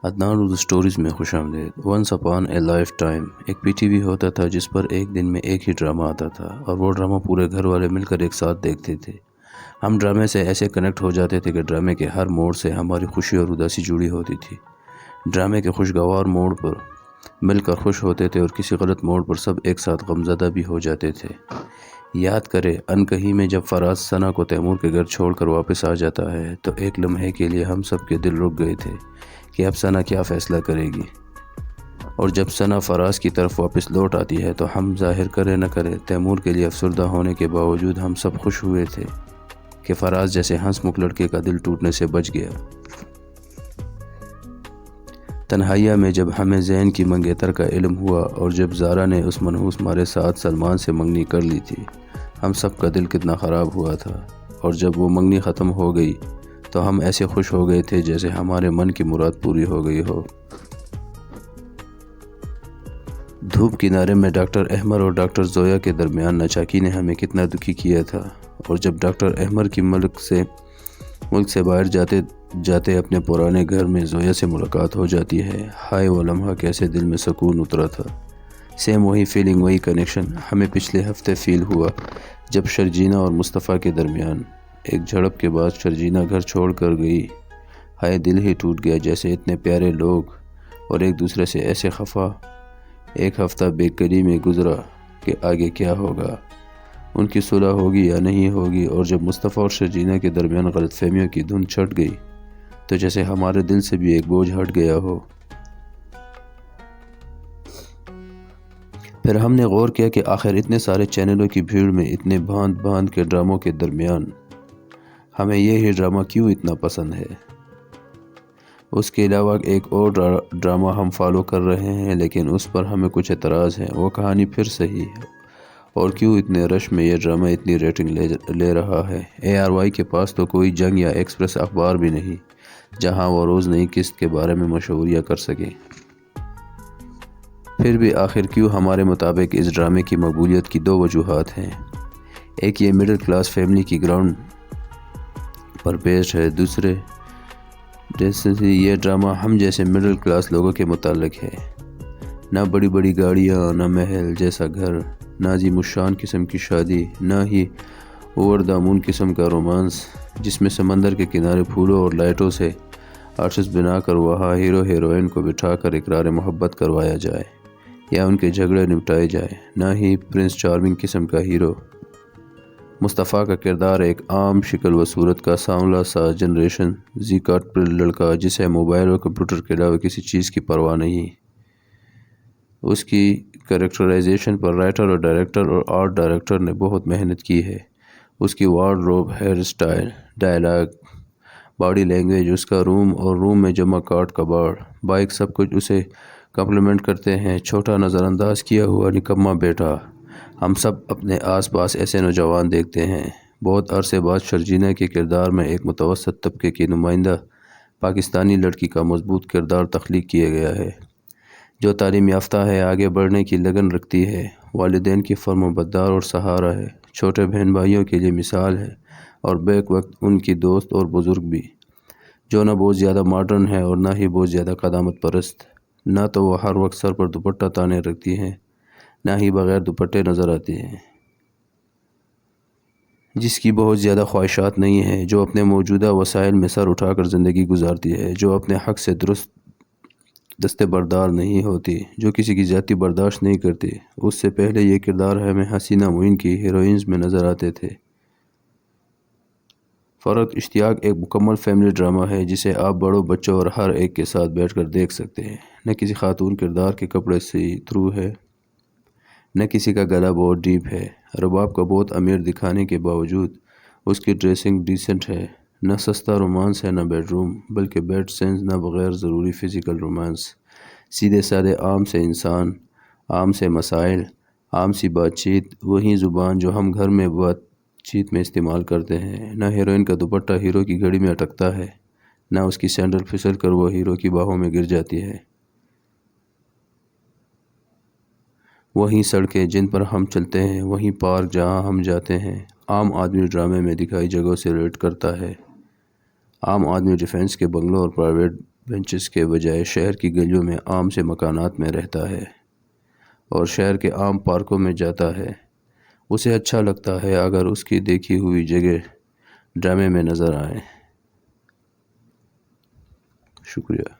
Adnan Urdu stories میں خوش آمدید۔ Once upon a life time ایک پی ٹی وی ہوتا تھا جس پر ایک دن میں ایک ہی ڈرامہ آتا تھا اور وہ ڈرامہ پورے گھر والے مل کر ایک ساتھ دیکھتے تھے۔ ہم ڈرامے سے ایسے کنیکٹ ہو جاتے تھے کہ ڈرامے کے ہر موڑ سے ہماری خوشی اور اداسی جڑی ہوتی تھی۔ ڈرامے کے خوشگوار موڑ پر مل کر خوش ہوتے تھے اور کسی غلط موڑ پر سب ایک ساتھ غمزدہ بھی ہو جاتے تھے۔ یاد کرے انکہی میں جب فراز ثنا کو تیمور کے گھر چھوڑ کر واپس آ جاتا ہے تو ایک لمحے کے لیے ہم سب کے دل رک گئے تھے کہ اب ثنا کیا فیصلہ کرے گی، اور جب ثنا فراز کی طرف واپس لوٹ آتی ہے تو ہم ظاہر کرے نہ کرے تیمور کے لیے افسردہ ہونے کے باوجود ہم سب خوش ہوئے تھے کہ فراز جیسے ہنس مکھ لڑکے کا دل ٹوٹنے سے بچ گیا۔ تنہائیہ میں جب ہمیں زین کی منگیتر کا علم ہوا اور جب زارا نے اس منحوس مارے ساتھ سلمان سے منگنی کر لی تھی، ہم سب کا دل کتنا خراب ہوا تھا، اور جب وہ منگنی ختم ہو گئی تو ہم ایسے خوش ہو گئے تھے جیسے ہمارے من کی مراد پوری ہو گئی ہو۔ دھوپ کنارے میں ڈاکٹر احمر اور ڈاکٹر زویا کے درمیان نچاکی نے ہمیں کتنا دکھی کیا تھا، اور جب ڈاکٹر احمر کی ملک سے باہر جاتے اپنے پرانے گھر میں زویا سے ملاقات ہو جاتی ہے، ہائے وہ لمحہ کیسے دل میں سکون اترا تھا۔ سیم وہی فیلنگ، وہی کنیکشن ہمیں پچھلے ہفتے فیل ہوا جب شرجینہ اور مصطفیٰ کے درمیان ایک جھڑپ کے بعد شرجینہ گھر چھوڑ کر گئی۔ ہائے دل ہی ٹوٹ گیا، جیسے اتنے پیارے لوگ اور ایک دوسرے سے ایسے خفا۔ ایک ہفتہ بے قلی میں گزرا کہ آگے کیا ہوگا، ان کی صلح ہوگی یا نہیں ہوگی، اور جب مصطفیٰ اور شرجینہ کے درمیان غلط فہمیوں کی دھند چھٹ گئی تو جیسے ہمارے دل سے بھی ایک بوجھ ہٹ گیا ہو۔ پھر ہم نے غور کیا کہ آخر اتنے سارے چینلوں کی بھیڑ میں اتنے باندھ کے ڈراموں کے درمیان ہمیں یہی ڈرامہ کیوں اتنا پسند ہے۔ اس کے علاوہ ایک اور ڈرامہ ہم فالو کر رہے ہیں لیکن اس پر ہمیں کچھ اعتراض ہیں، وہ کہانی پھر صحیح ہے، اور کیوں اتنے رش میں یہ ڈرامہ اتنی ریٹنگ لے رہا ہے۔ ARY کے پاس تو کوئی جنگ یا ایکسپریس اخبار بھی نہیں جہاں وہ روز نئی قسط کے بارے میں مشورہ کر سکیں۔ پھر بھی آخر کیوں؟ ہمارے مطابق اس ڈرامے کی مقبولیت کی دو وجوہات ہیں۔ ایک، یہ مڈل کلاس فیملی کی گراؤنڈ پر بیسڈ ہے۔ دوسرے، یہ ڈرامہ ہم جیسے مڈل کلاس لوگوں کے متعلق ہے۔ نہ بڑی بڑی گاڑیاں، نہ محل جیسا گھر، نہ عظیم الشان قسم کی شادی، نہ ہی اوور دا مون قسم کا رومانس جس میں سمندر کے کنارے پھولوں اور لائٹوں سے آرچز بنا کر وہاں ہیرو ہیروئن کو بٹھا کر اقرار محبت کروایا جائے یا ان کے جھگڑے نپٹائے جائے، نہ ہی پرنس چارمنگ قسم کا ہیرو۔ مصطفیٰ کا کردار ایک عام شکل و صورت کا سانولا سا جنریشن زی کا لڑکا جسے موبائل اور کمپیوٹر کے علاوہ کسی چیز کی پرواہ نہیں۔ اس کی کریکٹرائزیشن پر رائٹر اور ڈائریکٹر اور آرٹ ڈائریکٹر نے بہت محنت کی ہے۔ اس کی wardrobe, hairstyle, dialogue, body language, اس کا روم میں جمع کاٹ کباڑ، بائک، سب کچھ اسے کمپلیمنٹ کرتے ہیں۔ چھوٹا نظر انداز کیا ہوا نکما بیٹا۔ ہم سب اپنے آس پاس ایسے نوجوان دیکھتے ہیں۔ بہت عرصے بعد شرجینہ کے کردار میں ایک متوسط طبقے کی نمائندہ پاکستانی لڑکی کا مضبوط کردار تخلیق کیا گیا ہے، جو تعلیم یافتہ ہے، آگے بڑھنے کی لگن رکھتی ہے، والدین کی فرمانبردار اور سہارا ہے، چھوٹے بہن بھائیوں کے لیے مثال ہے، اور بیک وقت ان کی دوست اور بزرگ بھی، جو نہ بہت زیادہ ماڈرن ہے اور نہ ہی بہت زیادہ قدامت پرست۔ نہ تو وہ ہر وقت سر پر دوپٹہ تانے رکھتی ہیں، نہ ہی بغیر دوپٹے نظر آتی ہیں، جس کی بہت زیادہ خواہشات نہیں ہیں، جو اپنے موجودہ وسائل میں سر اٹھا کر زندگی گزارتی ہے، جو اپنے حق سے درست دستبردار نہیں ہوتی، جو کسی کی زیادتی برداشت نہیں کرتی۔ اس سے پہلے یہ کردار ہمیں حسینہ معین کی ہیروئنز میں نظر آتے تھے۔ فرق، اشتیاق ایک مکمل فیملی ڈرامہ ہے جسے آپ بڑوں، بچوں اور ہر ایک کے ساتھ بیٹھ کر دیکھ سکتے ہیں۔ نہ کسی خاتون کردار کے کپڑے سی تھرو ہے، نہ کسی کا گلا بہت ڈیپ ہے۔ رباب کا بہت امیر دکھانے کے باوجود اس کی ڈریسنگ ڈیسنٹ ہے۔ نہ سستا رومانس ہے، نہ بیڈ روم، بلکہ بیڈ سینس، نہ بغیر ضروری فزیکل رومانس۔ سیدھے سادے عام سے انسان، عام سے مسائل، عام سی بات چیت، وہی زبان جو ہم گھر میں بات چیت میں استعمال کرتے ہیں۔ نہ ہیروئن کا دوپٹہ ہیرو کی گھڑی میں اٹکتا ہے، نہ اس کی سینڈل پھسل کر وہ ہیرو کی باہوں میں گر جاتی ہے۔ وہیں سڑکیں جن پر ہم چلتے ہیں، وہیں پارک جہاں ہم جاتے ہیں، عام آدمی ڈرامے میں دکھائی جگہوں سے ریلیٹ کرتا ہے۔ عام آدمی ڈیفینس کے بنگلوں اور پرائیویٹ بینچز کے بجائے شہر کی گلیوں میں عام سے مکانات میں رہتا ہے اور شہر کے عام پارکوں میں جاتا ہے، اسے اچھا لگتا ہے اگر اس کی دیکھی ہوئی جگہ ڈرامے میں نظر آئیں۔ شکریہ۔